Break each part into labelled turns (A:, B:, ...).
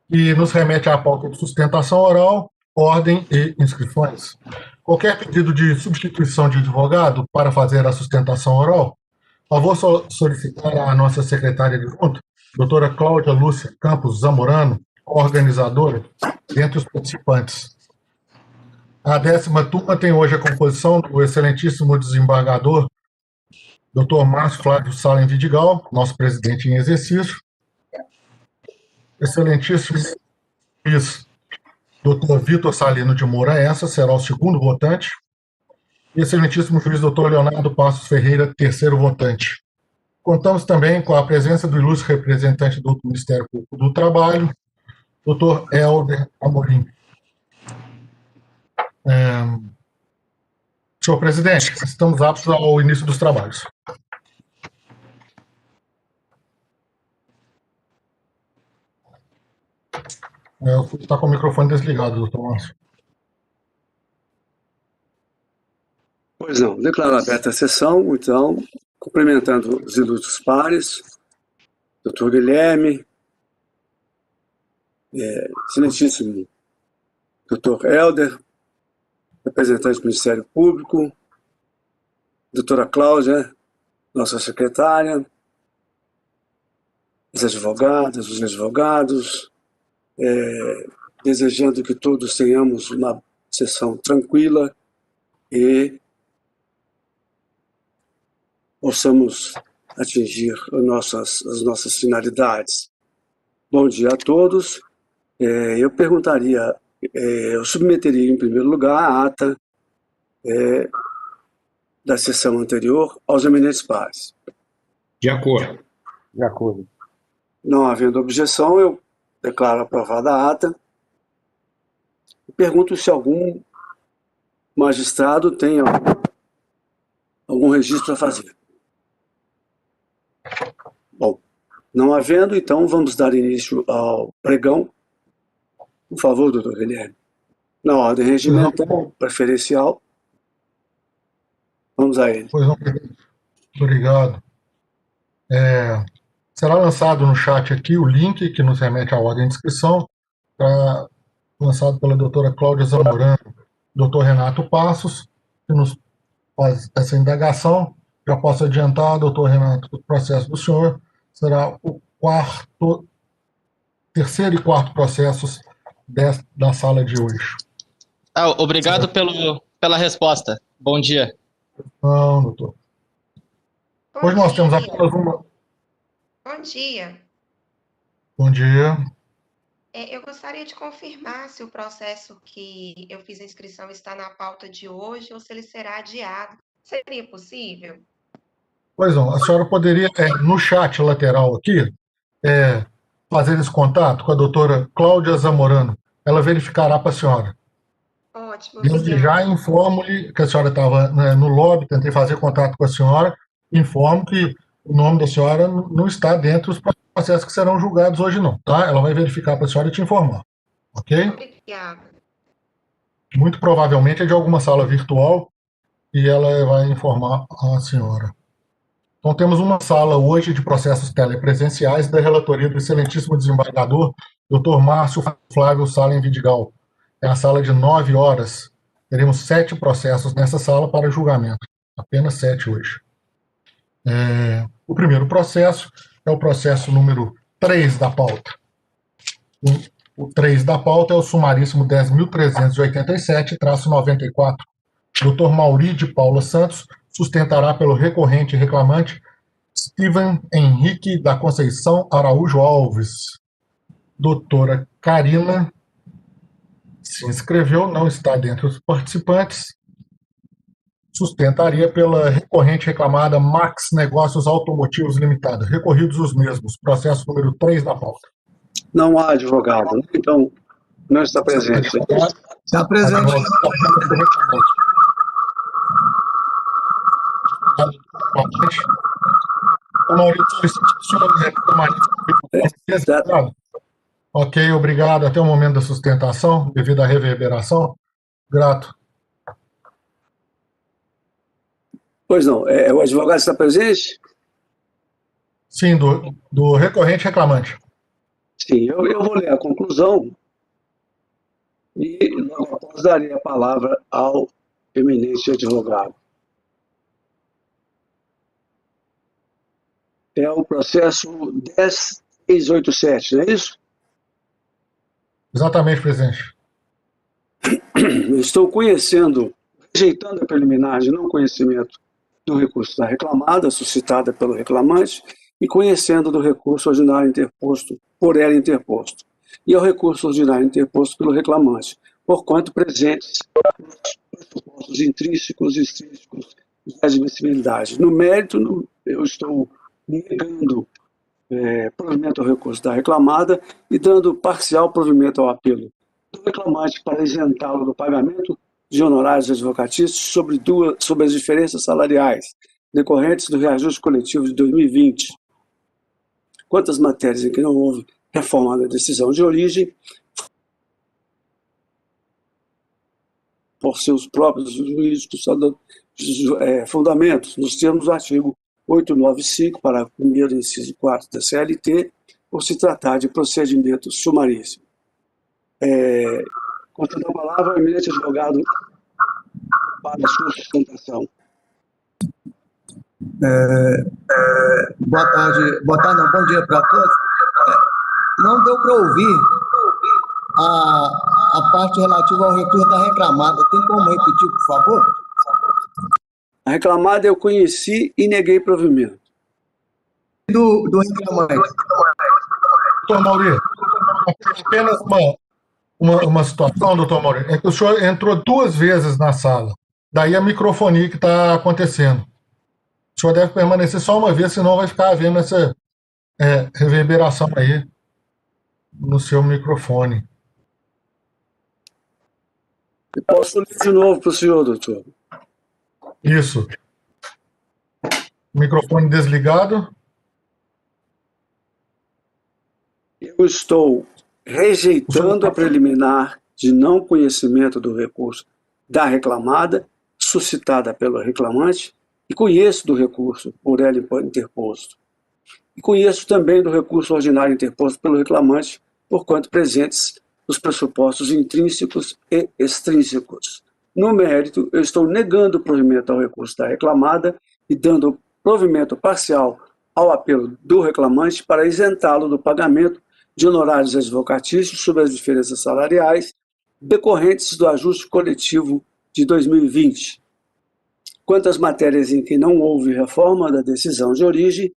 A: que nos remete à pauta de sustentação oral, ordem e inscrições. Qualquer pedido de substituição de advogado para fazer a sustentação oral, favor solicitar à nossa secretária adjunta, doutora Cláudia Lúcia Campos Zamorano, organizadora, dentre os participantes. A 10ª turma tem hoje a composição do excelentíssimo desembargador, doutor Márcio Flávio Salem Vidigal, nosso presidente em exercício, excelentíssimo juiz doutor Vitor Salino de Moura Essa, será o segundo votante, e excelentíssimo juiz doutor Leonardo Passos Ferreira, terceiro votante. Contamos também com a presença do ilustre representante do Ministério Público do Trabalho, doutor Helder Amorim. Senhor presidente, estamos aptos ao início dos trabalhos. Está com o microfone desligado, doutor Márcio.
B: Pois não, declaro aberta a sessão, então, cumprimentando os ilustres pares, doutor Guilherme, excelentíssimo doutor Helder, representante do Ministério Público, doutora Cláudia, nossa secretária, as advogadas, os advogados, desejando que todos tenhamos uma sessão tranquila e possamos atingir as nossas finalidades. Bom dia a todos. Eu perguntaria, eu submeteria em primeiro lugar a ata da sessão anterior aos eminentes pares.
C: De acordo.
D: De acordo.
B: Não havendo objeção, eu declaro aprovada a ata. Pergunto se algum magistrado tem algum registro a fazer. Bom, não havendo, então vamos dar início ao pregão. Por favor, doutor Guilherme. Na ordem regimental, preferencial. Vamos a ele.
A: Pois não, obrigado. Será lançado no chat aqui o link que nos remete à ordem de inscrição, lançado pela doutora Cláudia Zamorano, doutor Renato Passos, que nos faz essa indagação. Já posso adiantar, doutor Renato, o processo do senhor será o terceiro e quarto processos da sala de hoje.
E: Obrigado pela resposta. Bom dia.
A: Não, doutor. Hoje nós temos apenas uma...
F: Bom dia.
A: Bom dia.
F: Eu gostaria de confirmar se o processo que eu fiz a inscrição está na pauta de hoje ou se ele será adiado. Seria possível?
A: Pois não, a senhora poderia, no chat lateral aqui, fazer esse contato com a doutora Cláudia Zamorano. Ela verificará para a senhora.
F: Ótimo.
A: Desde já informo-lhe que a senhora estava no lobby, tentei fazer contato com a senhora, informo que o nome da senhora não está dentro dos processos que serão julgados hoje não, tá? Ela vai verificar para a senhora e te informar, ok?
F: Obrigada.
A: Muito provavelmente é de alguma sala virtual e ela vai informar a senhora. Então temos uma sala hoje de processos telepresenciais da relatoria do excelentíssimo desembargador, Dr. Márcio Flávio Salem Vidigal. É a sala de 9 horas. Teremos 7 processos nessa sala para julgamento. Apenas 7 hoje. O primeiro processo é o processo número 3 da pauta. O 3 da pauta é o sumaríssimo 10.387-94. Dr. Mauri de Paula Santos sustentará pelo recorrente e reclamante Steven Henrique da Conceição Araújo Alves. Doutora Karina se inscreveu, não está dentre os participantes. Sustentaria pela recorrente reclamada Max Negócios Automotivos Limitada. Recorridos os mesmos. Processo número 3 da pauta.
B: Não há advogado, então não está presente.
D: Está presente.
A: Ok, obrigado. Até o momento da sustentação, devido à reverberação. Grato.
B: Pois não, o advogado está presente?
A: Sim, do recorrente reclamante.
B: Sim, eu vou ler a conclusão e logo após darei a palavra ao eminente advogado. É o processo 10687, não é isso?
A: Exatamente, presidente.
B: Estou rejeitando a preliminar de não conhecimento do recurso da reclamada, suscitada pelo reclamante, e conhecendo do recurso ordinário interposto por ela interposto, e ao recurso ordinário interposto pelo reclamante, porquanto presentes os pressupostos intrínsecos e extrínsecos de admissibilidade. No mérito, eu estou negando provimento ao recurso da reclamada e dando parcial provimento ao apelo do reclamante para isentá-lo do pagamento de honorários advocatícios sobre as diferenças salariais decorrentes do reajuste coletivo de 2020. Quanto às matérias em que não houve reforma da decisão de origem, por seus próprios jurídicos fundamentos, nos termos do artigo 895, parágrafo 1º, inciso 4 da CLT, por se tratar de procedimento sumaríssimo. Contra a palavra, o eminente advogado para a sua sustentação.
D: Boa tarde, não, bom dia para todos. Não deu para ouvir a parte relativa ao recurso da reclamada. Tem como repetir, por favor?
B: A reclamada eu conheci e neguei provimento.
D: Do reclamante.
A: Doutor Mauri, apenas uma situação, doutor Mauri, é que o senhor entrou 2 vezes na sala. Daí a microfonia que está acontecendo. O senhor deve permanecer só uma vez, senão vai ficar havendo essa reverberação aí no seu microfone.
B: Eu posso ler de novo para o senhor, doutor?
A: Isso. Microfone desligado.
B: Eu estou rejeitando a preliminar de não conhecimento do recurso da reclamada, suscitada pelo reclamante, e conheço do recurso por ela interposto. E conheço também do recurso ordinário interposto pelo reclamante, porquanto presentes os pressupostos intrínsecos e extrínsecos. No mérito, eu estou negando o provimento ao recurso da reclamada e dando provimento parcial ao apelo do reclamante para isentá-lo do pagamento de honorários advocatícios sobre as diferenças salariais decorrentes do ajuste coletivo de 2020. Quanto às matérias em que não houve reforma da decisão de origem,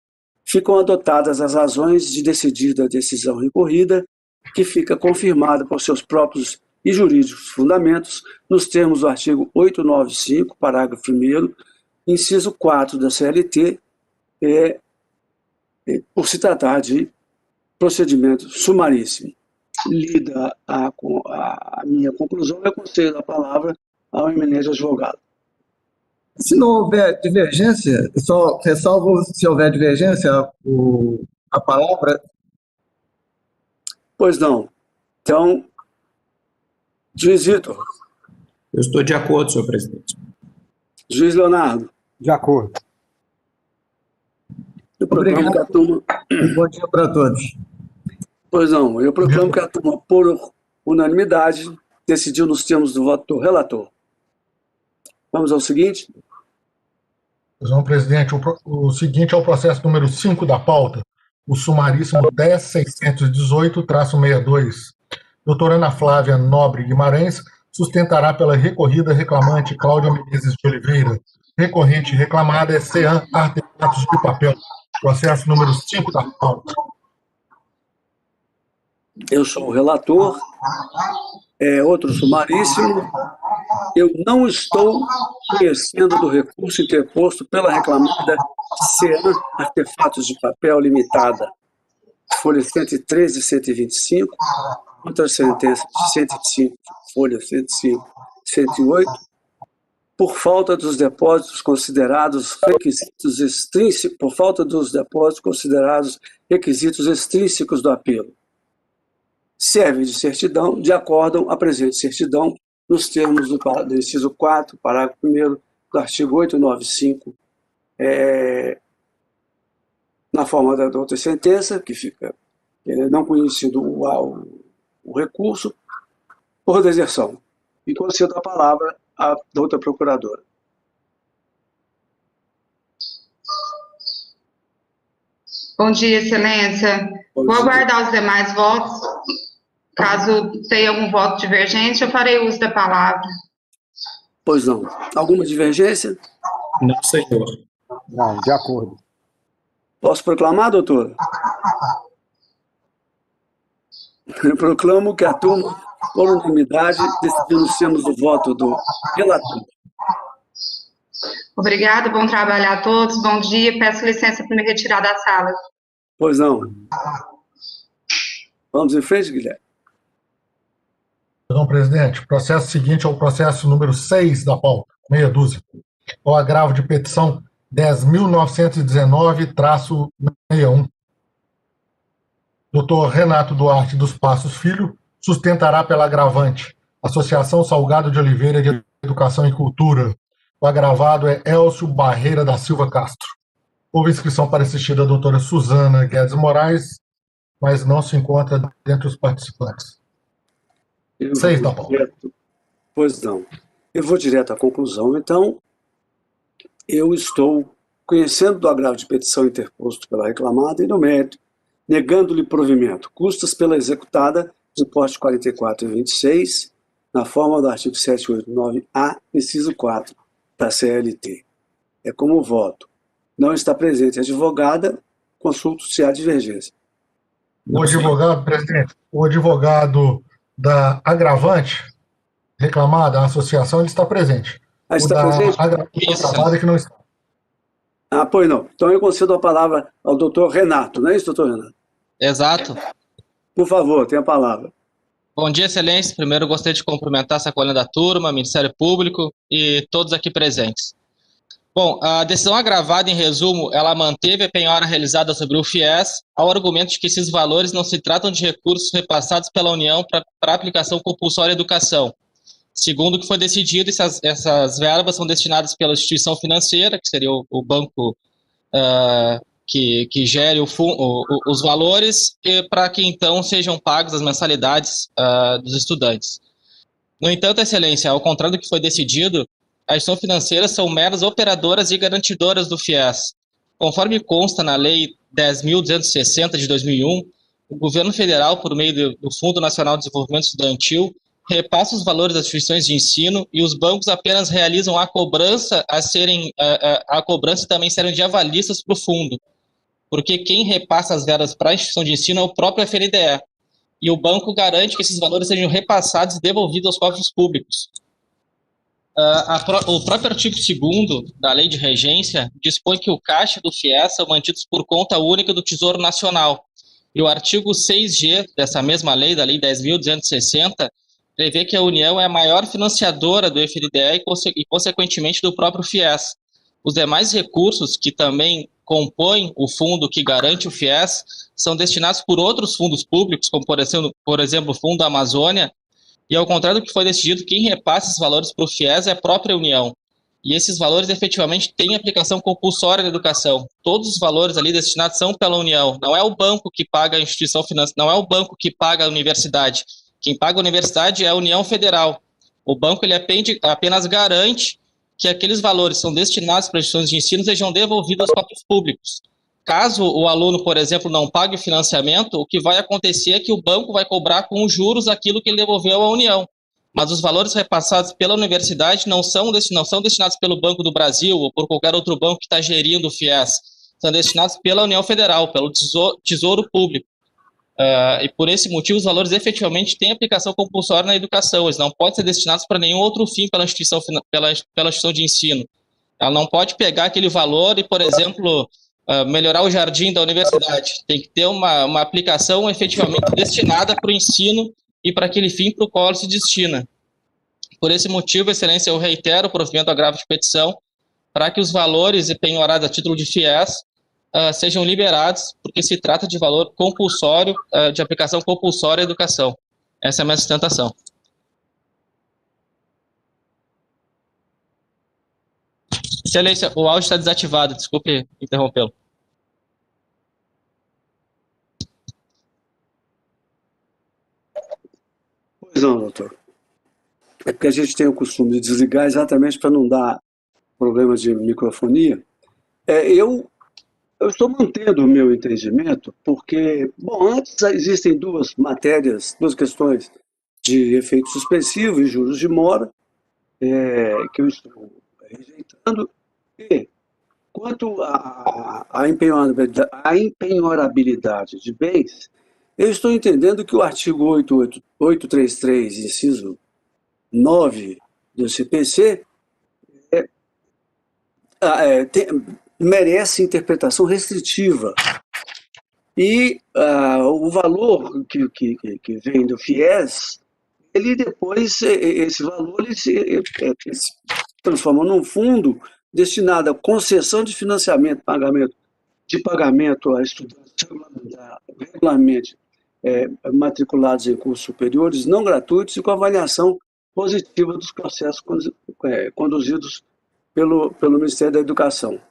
B: ficam adotadas as razões de decidir da decisão recorrida, que fica confirmada por seus próprios e jurídicos fundamentos, nos termos do artigo 895, parágrafo 1º, inciso 4 da CLT, por se tratar de procedimento sumaríssimo. Lida a minha conclusão, eu concedo a palavra ao eminente advogado.
D: Se não houver divergência, só ressalvo se houver divergência a palavra.
B: Pois não. Então, juiz Vitor.
C: Eu estou de acordo, senhor presidente.
B: Juiz Leonardo.
D: De acordo.
B: Eu proclamo que a turma...
D: Bom dia para todos.
B: Pois não, eu proclamo que a turma, por unanimidade, decidiu nos termos do voto do relator. Vamos ao seguinte?
A: Senhor presidente, o seguinte é o processo número 5 da pauta, o sumaríssimo 10.618-62. Doutora Ana Flávia Nobre Guimarães sustentará pela recorrida reclamante Cláudia Menezes de Oliveira. Recorrente reclamada é CEAM Artefatos de Papel. Processo número 5 da pauta.
B: Eu sou o relator. Outro sumaríssimo. Eu não estou conhecendo do recurso interposto pela reclamada CEAM Artefatos de Papel Limitada, folha 113 e 125, contra a sentença de 105, folha 105 e 108, por falta dos depósitos considerados requisitos extrínsecos, por falta dos depósitos considerados requisitos extrínsecos do apelo. Serve de certidão, de acordo à presente certidão, nos termos do inciso 4, parágrafo 1º do artigo 895, na forma da outra sentença, que fica não conhecido o recurso, por deserção. E concedo a palavra à doutora procuradora.
G: Bom dia, Excelência. Vou aguardar os demais votos. Caso tenha algum voto divergente, eu farei uso da palavra.
B: Pois não. Alguma divergência?
C: Não, senhor.
H: Não, de acordo.
B: Posso proclamar, doutora? Eu proclamo que a turma, por unanimidade, decidimos o voto do relator.
G: Obrigada, bom trabalho a todos. Bom dia. Peço licença para me retirar da sala.
B: Pois não. Vamos em frente, Guilherme.
A: Perdão, presidente. O processo seguinte é o processo número 6 da pauta, meia dúzia. O agravo de petição 10.919-61. Doutor Renato Duarte dos Passos Filho sustentará pela agravante Associação Salgado de Oliveira de Educação e Cultura. O agravado é Elcio Barreira da Silva Castro. Houve inscrição para assistir da doutora Suzana Guedes Moraes, mas não se encontra dentre os participantes. 6 da pauta.
B: Pois não. Eu vou direto à conclusão. Então, eu estou conhecendo do agravo de petição interposto pela reclamada e no mérito, negando-lhe provimento, custas pela executada, suporte 44 e 26, na forma do artigo 789-A, inciso 4, da CLT. É como voto. Não está presente a advogada, consulto se há divergência.
A: O advogado, presidente, o advogado da agravante, reclamada, a associação, ele está presente.
B: Está presente?
A: Agravada que não está.
B: Ah, pois não. Então eu concedo a palavra ao doutor Renato, não é isso, doutor Renato?
E: Exato.
B: Por favor, tem a palavra.
E: Bom dia, Excelência. Primeiro, eu gostaria de cumprimentar essa colega da turma, Ministério Público e todos aqui presentes. Bom, a decisão agravada, em resumo, ela manteve a penhora realizada sobre o FIES ao argumento de que esses valores não se tratam de recursos repassados pela União para aplicação compulsória à educação. Segundo o que foi decidido, essas verbas são destinadas pela instituição financeira, que seria o banco que gere os valores, para que então sejam pagos as mensalidades dos estudantes. No entanto, Excelência, ao contrário do que foi decidido, as instituições financeiras são meras operadoras e garantidoras do FIES. Conforme consta na Lei 10.260 de 2001, o governo federal, por meio do Fundo Nacional de Desenvolvimento Estudantil, repassa os valores das instituições de ensino e os bancos apenas realizam a cobrança a cobrança e também servem de avalistas para o fundo, porque quem repassa as verbas para a instituição de ensino é o próprio FNDE, e o banco garante que esses valores sejam repassados e devolvidos aos cofres públicos. O próprio artigo 2º da Lei de Regência dispõe que o caixa do FIES são mantidos por conta única do Tesouro Nacional, e o artigo 6G dessa mesma lei, da Lei 10.260, prevê que a União é a maior financiadora do FNDE e, consequentemente, do próprio FIES. Os demais recursos que também compõem o fundo que garante o FIES são destinados por outros fundos públicos, como, por exemplo, o Fundo Amazônia, e, ao contrário do que foi decidido, quem repassa esses valores para o FIES é a própria União. E esses valores, efetivamente, têm aplicação compulsória na educação. Todos os valores ali destinados são pela União. Não é o banco que paga a instituição financeira, não é o banco que paga a universidade. Quem paga a universidade é a União Federal. O banco ele apenas garante que aqueles valores são destinados para instituições de ensino sejam devolvidos aos cofres públicos. Caso o aluno, por exemplo, não pague o financiamento, o que vai acontecer é que o banco vai cobrar com juros aquilo que ele devolveu à União. Mas os valores repassados pela universidade não são destinados pelo Banco do Brasil ou por qualquer outro banco que está gerindo o FIES. São destinados pela União Federal, pelo Tesouro Público. E por esse motivo, os valores efetivamente têm aplicação compulsória na educação. Eles não podem ser destinados para nenhum outro fim pela instituição de ensino. Ela não pode pegar aquele valor e, por exemplo, melhorar o jardim da universidade. Tem que ter uma aplicação efetivamente destinada para o ensino e para aquele fim para o qual se destina. Por esse motivo, Excelência, eu reitero o provimento do agravo de petição para que os valores penhorados a título de FIES sejam liberados, porque se trata de valor compulsório, de aplicação compulsória à educação. Essa é a minha sustentação. Excelência, o áudio está desativado, desculpe interrompê-lo.
B: Não, doutor. É porque a gente tem o costume de desligar exatamente para não dar problemas de microfonia. Eu estou mantendo o meu entendimento porque, bom, antes existem duas questões de efeito suspensivo e juros de mora, que eu estou rejeitando, e quanto à empenhorabilidade de bens, eu estou entendendo que o artigo 833, inciso 9 do CPC, merece interpretação restritiva. E o valor que vem do FIES, ele depois, esse valor ele se transforma num fundo destinado à concessão de financiamento, pagamento a estudantes regularmente matriculados em cursos superiores não gratuitos e com avaliação positiva dos processos conduzidos pelo Ministério da Educação.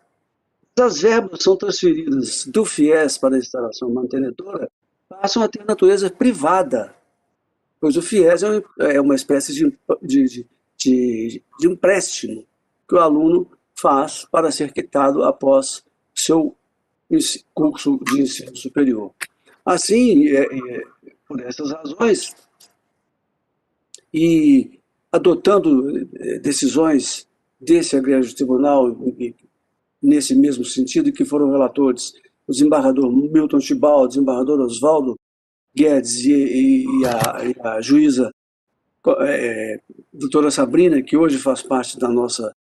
B: As verbas são transferidas do FIES para a instalação mantenedora, passam a ter natureza privada, pois o FIES é uma espécie de empréstimo que o aluno faz para ser quitado após seu curso de ensino superior. Assim, por essas razões, e adotando decisões desse egrégio tribunal, nesse mesmo sentido, que foram relatores o desembargador Milton Tibal, o desembargador Oswaldo Guedes e a juíza doutora Sabrina, que hoje faz parte da nossa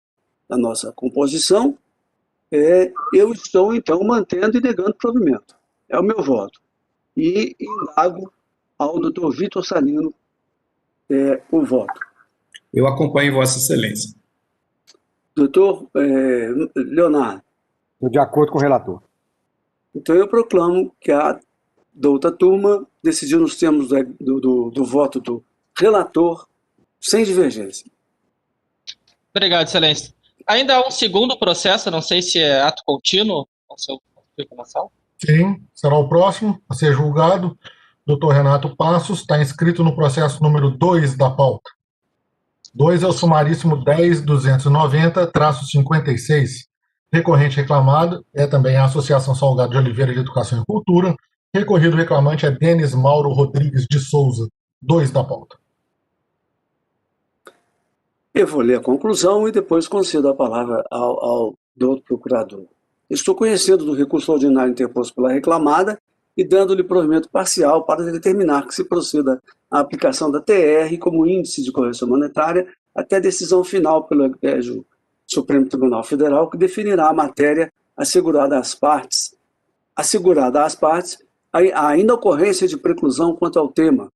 B: composição, eu estou, então, mantendo e negando provimento. É o meu voto. E indago ao doutor Vitor Salino o voto.
C: Eu acompanho Vossa Excelência.
B: Doutor Leonardo.
H: Estou de acordo com o relator.
B: Então eu proclamo que a douta turma decidiu nos termos do voto do relator sem divergência.
E: Obrigado, Excelência. Ainda há um segundo processo, não sei se é ato contínuo, ou se eu fico na sala.
A: Sim, será o próximo a ser julgado. Dr. Renato Passos está inscrito no processo número 2 da pauta. 2 é o sumaríssimo 10.290-56. Recorrente reclamado é também a Associação Salgado de Oliveira de Educação e Cultura. Recorrido reclamante é Denis Mauro Rodrigues de Souza, 2 da pauta.
B: Eu vou ler a conclusão e depois concedo a palavra ao doutor procurador. Estou conhecendo do recurso ordinário interposto pela reclamada e dando-lhe provimento parcial para determinar que se proceda à aplicação da TR como índice de correção monetária até a decisão final pelo Egrégio Supremo Tribunal Federal, que definirá a matéria assegurada às partes, a inocorrência de preclusão quanto ao tema,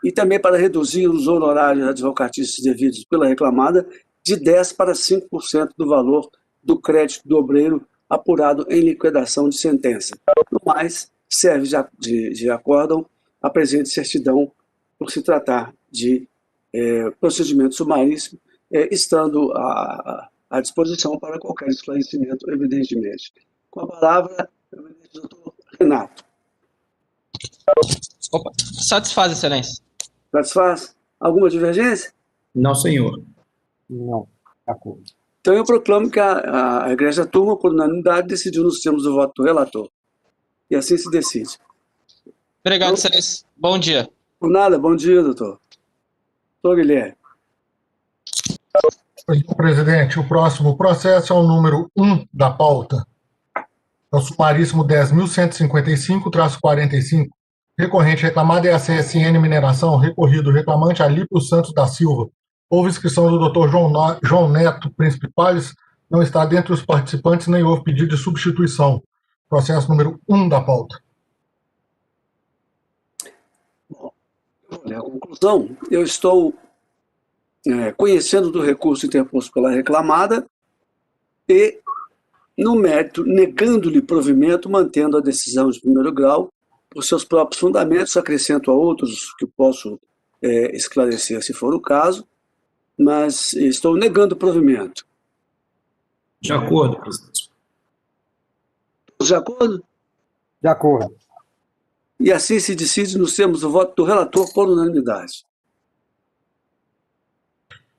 B: e também para reduzir os honorários advocatícios devidos pela reclamada de 10% para 5% do valor do crédito do obreiro apurado em liquidação de sentença. No mais, serve de acórdão a presente certidão por se tratar de procedimento sumaríssimo, estando à disposição para qualquer esclarecimento, evidentemente. Com a palavra, o doutor Renato.
E: Opa, satisfaz, Excelência.
B: Satisfaz? Alguma divergência?
C: Não, senhor.
H: Não, de acordo.
B: Então eu proclamo que a Egrégia Turma, por unanimidade, decidiu nos termos do voto do relator. E assim se decide.
E: Obrigado, Excelência. Bom dia.
B: Por nada, bom dia, doutor. Doutor Guilherme.
A: Presidente, o próximo processo é o número 1 da pauta. É o sumaríssimo 10.155-45. Recorrente reclamado é a CSN Mineração. Recorrido reclamante Alípio Santos da Silva. Houve inscrição do Dr. João Neto Príncipe Palles, não está dentre os participantes, nem houve pedido de substituição. Processo número 1 da pauta.
B: Bom, a conclusão, eu estou conhecendo do recurso interposto pela reclamada e, no mérito, negando-lhe provimento, mantendo a decisão de primeiro grau por seus próprios fundamentos, acrescento a outros que posso esclarecer se for o caso, mas estou negando o provimento.
C: De acordo, presidente.
B: De acordo?
H: De acordo.
B: E assim se decide nos termos do voto do relator por unanimidade.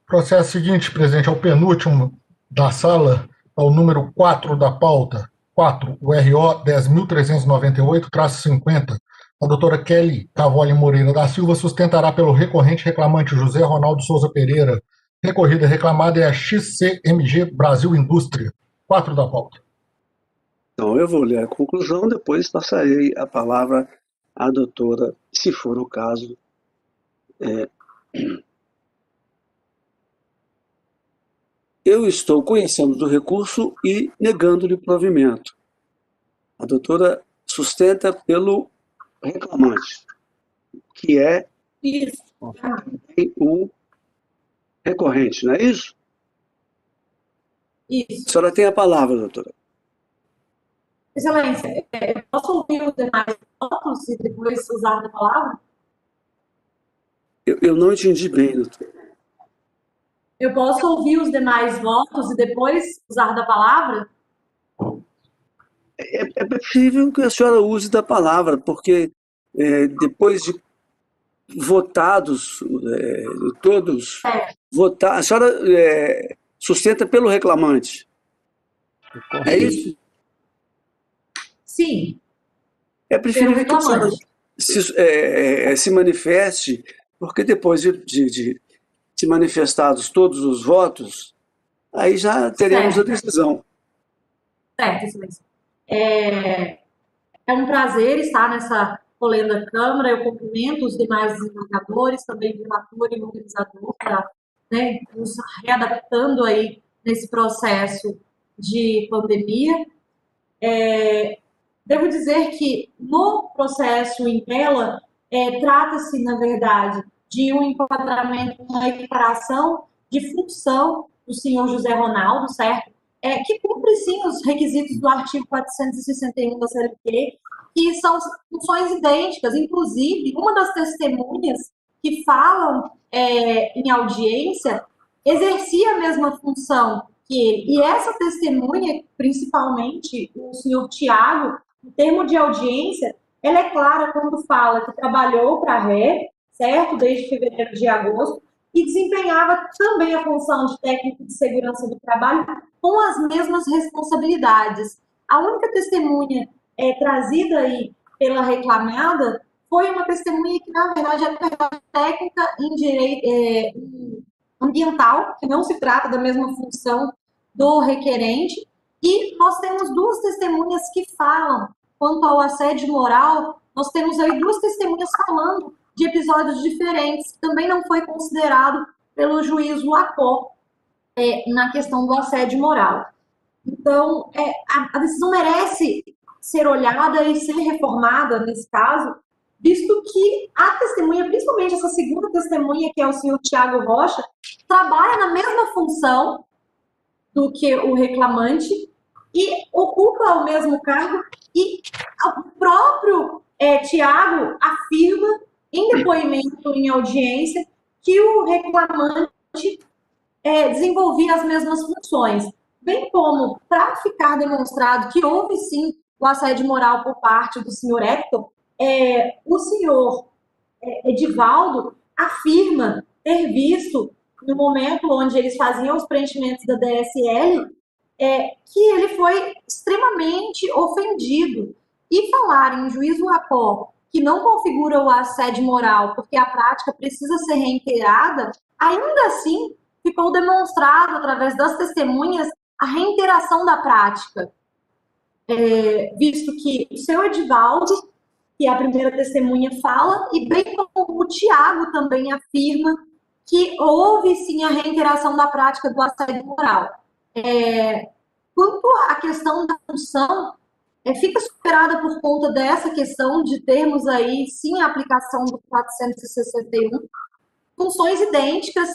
A: Processo seguinte, presidente, é o penúltimo da sala, é o número 4 da pauta, 4, o RO 10.398-50. A doutora Kelly Cavoli Moreira da Silva sustentará pelo recorrente reclamante José Ronaldo Souza Pereira. Recorrida reclamada é a XCMG Brasil Indústria, 4 da pauta.
B: Então, eu vou ler a conclusão, depois passarei a palavra à doutora, se for o caso. Eu estou conhecendo do recurso e negando-lhe provimento. A doutora sustenta pelo reclamante, que é o recorrente, não é isso?
I: Isso.
B: A senhora tem a palavra, doutora.
I: Excelência, eu posso ouvir os demais votos e depois usar a palavra?
B: Eu não entendi bem, doutora.
I: Eu posso ouvir os demais votos e depois usar da palavra?
B: É possível que a senhora use da palavra, porque depois de votados, todos votar, a senhora sustenta pelo reclamante. É isso?
I: Sim.
B: É preferível que a senhora se manifeste, porque depois de manifestados todos os votos, aí já teremos a decisão.
I: Certo, excelência. É um prazer estar nessa polenda Câmara. Eu cumprimento os demais desembargadores, também o relator e o organizador, nos readaptando aí nesse processo de pandemia. Devo dizer que no processo em tela, trata-se, na verdade, de um enquadramento, uma equiparação de função do senhor José Ronaldo, certo? Que cumpre, sim, os requisitos do artigo 461 da CLT, que são funções idênticas. Inclusive, uma das testemunhas que falam em audiência exercia a mesma função que ele. E essa testemunha, principalmente o senhor Tiago, no termo de audiência, ela é clara quando fala que trabalhou para a ré, certo? Desde fevereiro de agosto, e desempenhava também a função de técnico de segurança do trabalho com as mesmas responsabilidades. A única testemunha trazida aí pela reclamada foi uma testemunha que, na verdade, é técnica em direito ambiental, que não se trata da mesma função do requerente, e nós temos duas testemunhas que falam quanto ao assédio moral. Nós temos aí duas testemunhas falando de episódios diferentes, que também não foi considerado pelo juiz Lacó na questão do assédio moral. Então, a decisão merece ser olhada e ser reformada nesse caso, visto que a testemunha, principalmente essa segunda testemunha, que é o senhor Tiago Rocha, trabalha na mesma função do que o reclamante e ocupa o mesmo cargo, e o próprio Tiago afirma em depoimento, em audiência, que o reclamante desenvolvia as mesmas funções, bem como, para ficar demonstrado que houve, sim, o assédio moral por parte do senhor Hector, o senhor Edivaldo afirma ter visto, no momento onde eles faziam os preenchimentos da DSL, que ele foi extremamente ofendido. E falar em juízo Lacó que não configura o assédio moral porque a prática precisa ser reiterada, ainda assim ficou demonstrado através das testemunhas a reiteração da prática, visto que o seu Edivaldo, que a primeira testemunha fala, e bem como o Tiago também afirma que houve sim a reiteração da prática do assédio moral. Quanto à questão da função, fica superada por conta dessa questão de termos aí, sim, a aplicação do 461, funções idênticas,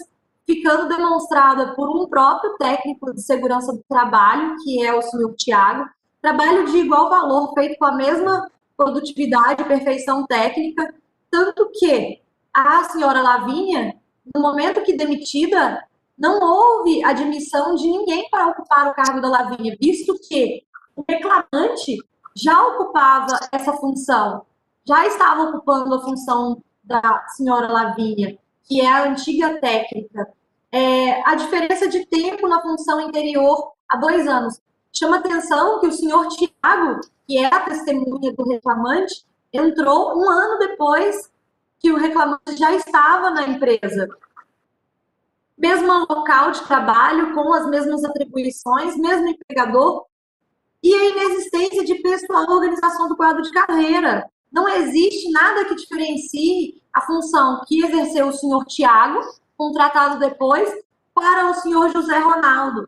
I: ficando demonstrada por um próprio técnico de segurança do trabalho, que é o senhor Tiago, trabalho de igual valor, feito com a mesma produtividade e perfeição técnica, tanto que a senhora Lavínia, no momento que demitida, não houve admissão de ninguém para ocupar o cargo da Lavínia, visto que o reclamante já ocupava essa função, já estava ocupando a função da senhora Lavínia, que é a antiga técnica. A diferença de tempo na função anterior há 2 anos. Chama atenção que o senhor Tiago, que é a testemunha do reclamante, entrou 1 ano depois que o reclamante já estava na empresa. Mesmo local de trabalho, com as mesmas atribuições, mesmo empregador, e a inexistência de pessoal organização do quadro de carreira. Não existe nada que diferencie a função que exerceu o senhor Tiago, contratado depois, para o senhor José Ronaldo.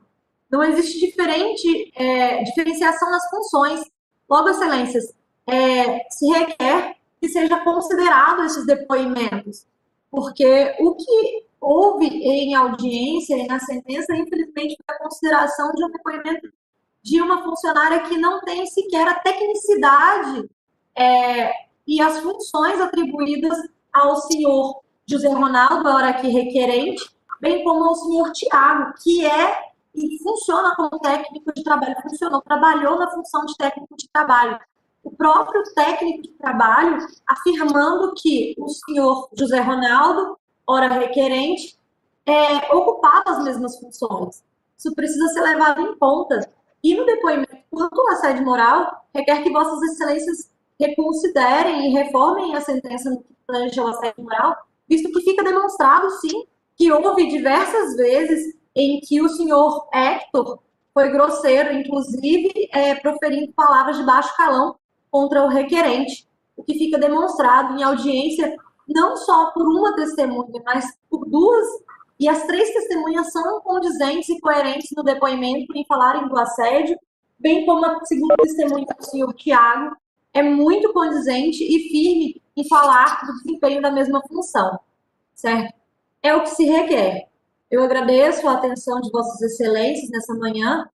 I: Não existe diferenciação nas funções. Logo, excelências, se requer que seja considerado esses depoimentos, porque o que houve em audiência e na sentença, infelizmente, foi a consideração de um depoimento de uma funcionária que não tem sequer a tecnicidade e as funções atribuídas ao senhor José Ronaldo, agora aqui requerente, bem como ao senhor Tiago, que e funciona como técnico de trabalho, trabalhou na função de técnico de trabalho. O próprio técnico de trabalho afirmando que o senhor José Ronaldo, ora requerente, ocupava as mesmas funções. Isso precisa ser levado em conta. E no depoimento quanto ao assédio moral, requer que vossas excelências reconsiderem e reformem a sentença no que tange ao assédio moral, visto que fica demonstrado, sim, que houve diversas vezes em que o senhor Hector foi grosseiro, inclusive proferindo palavras de baixo calão contra o requerente, o que fica demonstrado em audiência não só por uma testemunha, mas por 2, e as 3 testemunhas são condizentes e coerentes no depoimento em falarem do assédio, bem como a segunda testemunha do senhor Tiago é muito condizente e firme em falar do desempenho da mesma função, certo? É o que se requer. Eu agradeço a atenção de vossas excelências nessa manhã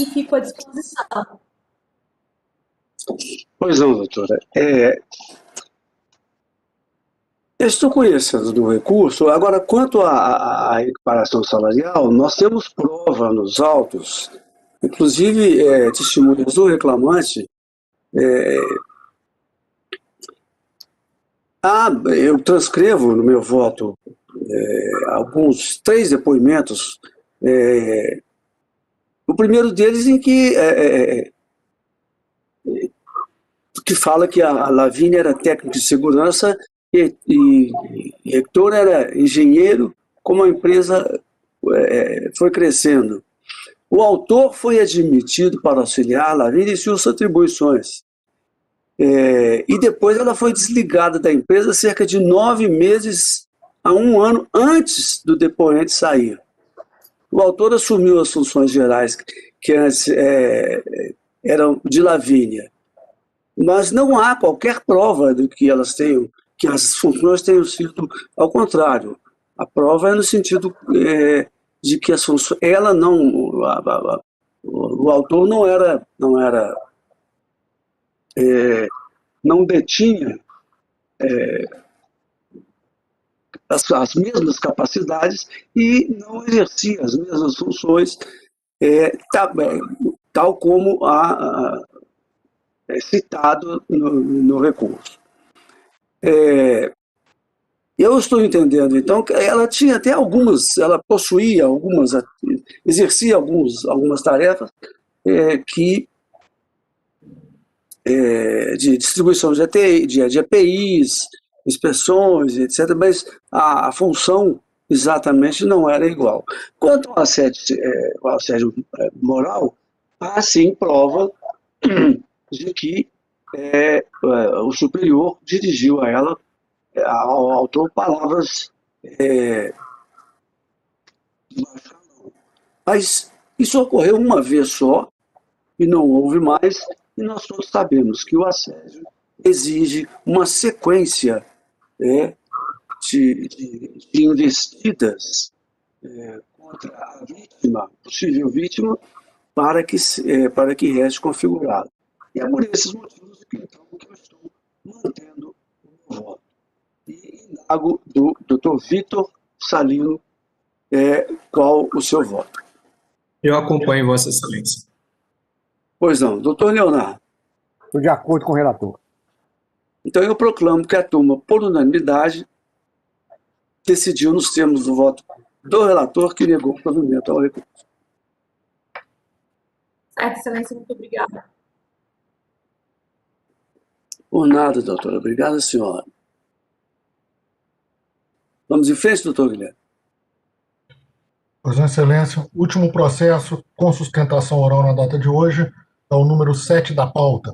I: e fico à disposição.
B: Pois não, doutora. Eu estou conhecendo do recurso. Agora, quanto à equiparação salarial, nós temos prova nos autos, inclusive testemunhas do reclamante. Eu transcrevo no meu voto alguns 3 depoimentos. O primeiro deles em que fala que a Lavínia era técnica de segurança e Hector era engenheiro, como a empresa foi crescendo. O autor foi admitido para auxiliar a Lavínia em suas atribuições. E depois ela foi desligada da empresa cerca de 9 meses a 1 ano antes do depoente sair. O autor assumiu as funções gerais que antes eram de Lavínia, mas não há qualquer prova de que elas tenham, que as funções tenham sido ao contrário. A prova é no sentido de que as funções, ela não, o autor não detinha as mesmas capacidades e não exercia as mesmas funções, tal como citado no recurso. Eu estou entendendo, então, que ela tinha até ela possuía exercia algumas tarefas de distribuição de EPIs, inspeções, etc., mas a função exatamente não era igual. Quanto ao assédio moral, há sim prova de que o superior dirigiu a ela, ao autor, palavras mas isso ocorreu uma vez só e não houve mais, e nós todos sabemos que o assédio exige uma sequência de investidas contra a vítima, possível vítima, para que reste configurado. E é por esses motivos que eu estou mantendo o meu voto. E indago do Dr. Vitor Salino qual o seu voto.
C: Eu acompanho Vossa Excelência.
B: Pois não, doutor Leonardo.
H: Estou de acordo com o relator.
B: Então, eu proclamo que a turma, por unanimidade, decidiu nos termos do voto do relator que negou o provimento ao recurso.
I: Certo, excelência, muito obrigada.
B: Por nada, doutora. Obrigada, senhora. Vamos em frente, doutor Guilherme.
A: Pois, Excelência, último processo com sustentação oral na data de hoje é o número 7 da pauta.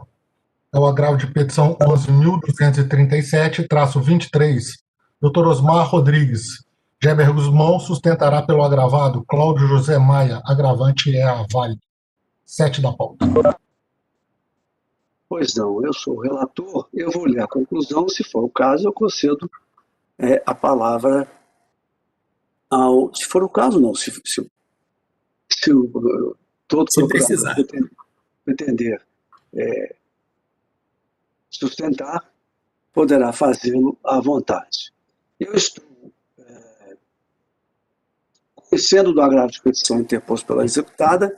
A: É o agravo de petição 11.237-23. Dr. Osmar Rodrigues. Geber Guzmão sustentará pelo agravado. Cláudio José Maia, agravante é a Vale. 7 da pauta.
B: Pois não, eu sou o relator, eu vou ler a conclusão, se for o caso, eu concedo a palavra ao... Se for o caso, não. Se todo
C: precisar
B: pretender sustentar, poderá fazê-lo à vontade. Eu estou conhecendo do agravo de petição interposto pela executada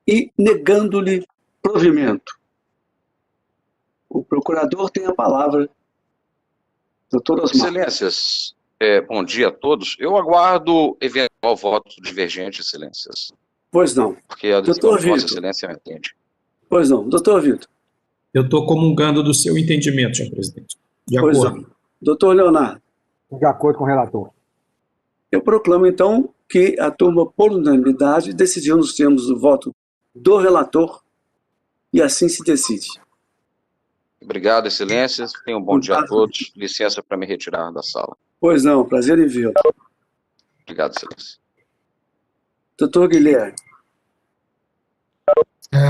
B: e negando-lhe provimento. O procurador tem a palavra. Doutor Osmar.
J: Excelências, bom dia a todos. Eu aguardo eventual voto divergente, Excelências.
B: Pois não.
J: Porque a decisão de Vossa Excelência me entende.
B: Pois não. Doutor Vitor.
C: Eu estou comungando do seu entendimento, senhor presidente. De
B: pois
C: acordo.
B: Não. Doutor Leonardo.
H: De acordo com o relator.
B: Eu proclamo, então, que a turma, por unanimidade, decidiu nos termos do voto do relator e assim se decide.
J: Obrigado, Excelências. Tenham um bom dia a todos. Licença para me retirar da sala.
B: Pois não, prazer em vê-lo.
J: Obrigado, Excelência.
B: Doutor Guilherme.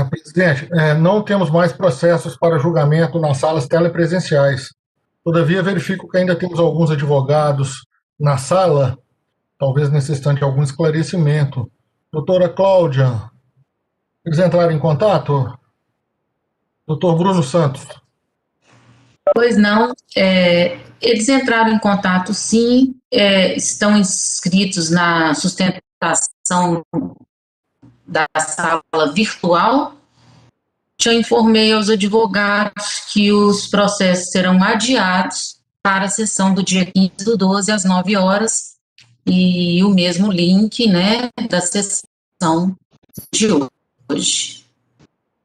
A: Presidente, não temos mais processos para julgamento nas salas telepresenciais. Todavia, verifico que ainda temos alguns advogados na sala, talvez necessitando de algum esclarecimento. Doutora Cláudia, eles entraram em contato? Doutor Bruno Santos.
K: Pois não, eles entraram em contato sim, estão inscritos na sustentação da sala virtual. Já informei aos advogados que os processos serão adiados para a sessão do dia 15/12 às 9 horas e o mesmo link, né, da sessão de hoje.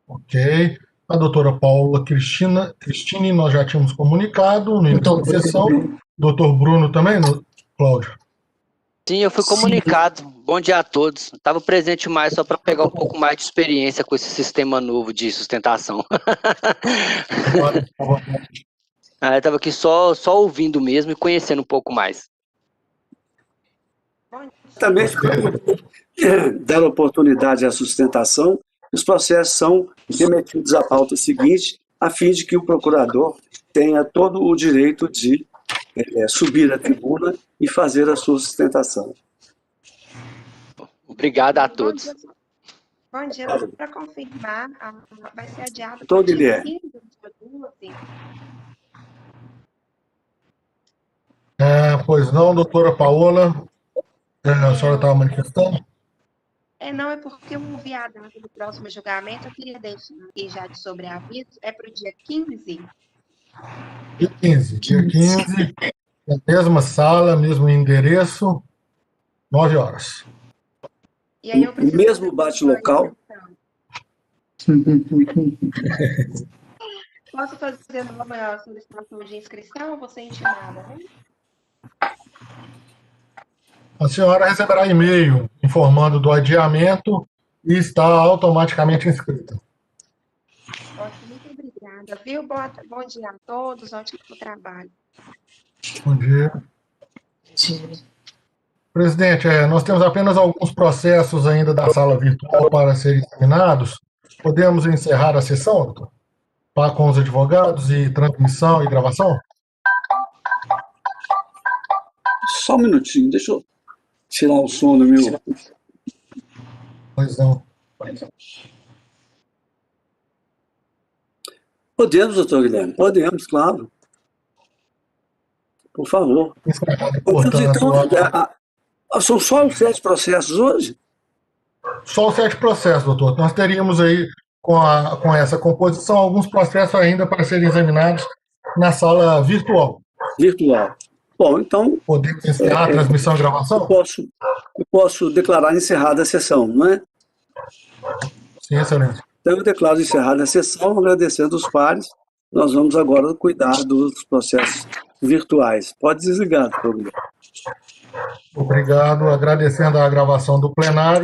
A: Ok. A doutora Paula Cristine, nós já tínhamos comunicado no início da sessão. Doutor Bruno também, Cláudio?
L: Sim, eu fui comunicado. Bom dia a todos. Estava presente mais só para pegar um pouco mais de experiência com esse sistema novo de sustentação. Eu estava aqui só ouvindo mesmo e conhecendo um pouco mais.
B: Também dar oportunidade à sustentação. Os processos são remetidos à pauta seguinte, a fim de que o procurador tenha todo o direito de subir à tribuna e fazer a sua sustentação.
L: Obrigado a todos.
F: Bom dia. Para confirmar, vai ser adiado
B: para o dia 15 do dia 12?
A: Pois não, doutora Paola. A senhora estava manifestando?
F: Não, é porque eu ouvi a data do próximo julgamento, eu queria deixar aqui já de sobreaviso, é para o dia 15?
A: Dia 15, na mesma sala, mesmo endereço, 9 horas.
F: E aí eu preciso
B: mesmo bate-local?
F: Posso fazer uma solicitação de inscrição ou vou ser intimada, né?
A: A senhora receberá e-mail informando do adiamento e está automaticamente inscrita.
F: Muito obrigada, viu? Bom dia a todos, ótimo trabalho.
A: Bom dia. Presidente, nós temos apenas alguns processos ainda da sala virtual para serem examinados. Podemos encerrar a sessão, doutor? Com os advogados e transmissão e gravação?
B: Só um minutinho, deixa eu tirar o som do meu...
A: Pois não.
B: Podemos, doutor Guilherme? Podemos, claro. Por favor. Então, são só os 7 processos hoje?
A: Só os 7 processos, doutor. Nós teríamos aí, com essa composição, alguns processos ainda para serem examinados na sala virtual.
B: Virtual. Bom, então...
A: Podemos encerrar a transmissão e gravação?
B: Eu posso declarar encerrada a sessão, não é?
A: Sim, excelente.
B: Então, eu declaro encerrada a sessão, agradecendo os pares. Nós vamos agora cuidar dos processos virtuais. Pode desligar o programa.
A: Obrigado. Agradecendo a gravação do plenário.